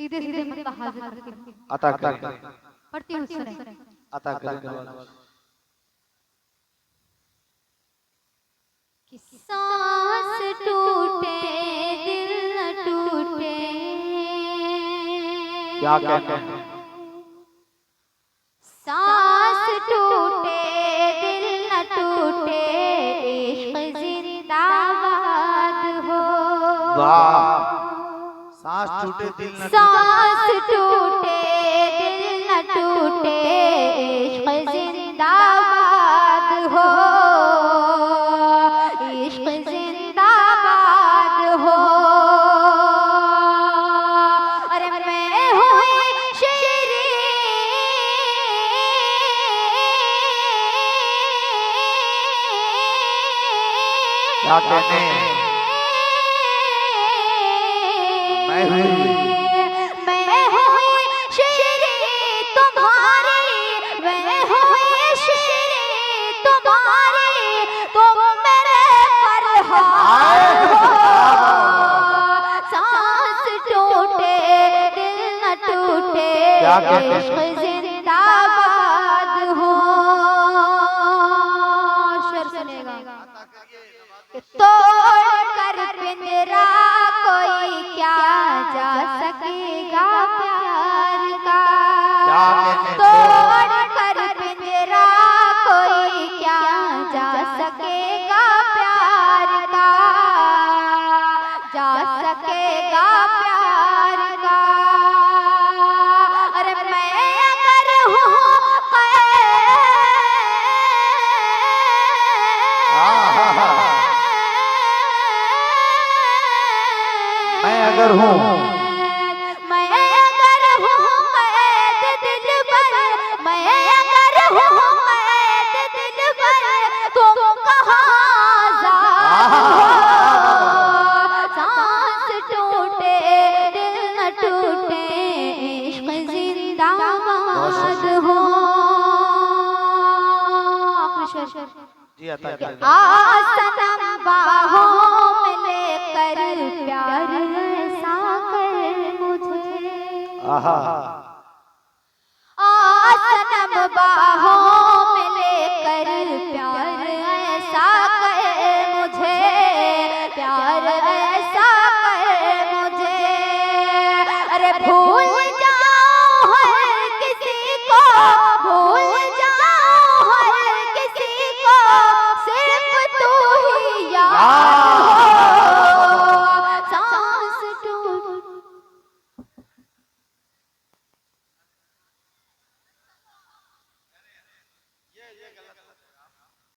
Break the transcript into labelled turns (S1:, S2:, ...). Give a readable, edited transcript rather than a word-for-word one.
S1: सीधे सीधे मतलब हाजिर करती हूँ,
S2: अता कर
S1: पढ़ती हूँ सुने।
S2: अता कर
S1: कि सांस टूटे दिल न टूटे,
S2: क्या कहते हैं?
S1: सांस टूटे दिल न टूटे, इश्क जिंदाबाद हो।
S2: वाह, सांस टूटे दिल न
S1: सांस टूटे दिल न टूटे, इश्क जिंदाबाद हो, इश्क जिंदाबाद हो। अरे मैं हुई शेरी,
S2: क्या कहते हैं? मैं
S1: हुई शेरी तुम्हारी, मैं हुई शेरी तुम्हारी, तुम मेरे पर हार हो। सांस टूटे दिल न टूटे,
S2: क्या कहते हैं?
S1: इश्क जिंदाबाद हो। शेर सुनेगा। तोड़ कर पिंजरा कोई क्या जा सकेगा प्यार का, तोड़ कर पिंजरा कोई क्या जा सकेगा प्यार का, जा सकेगा प्यार का। अरे मैं अगर हूँ
S2: मैं अगर हूँ,
S1: मैं अगर हूँ कैद दिल पर, मैं अगर हूँ कैद दिल पर, तुम कहाँ आज़ाद हो। सांस टूटे दिल न टूटे, इश्क जिंदाबाद हो।
S2: जी अता कर
S1: सनम बाहों में लेकर प्यार ऐसा कर मुझे,
S2: आहा
S1: सनम बाहों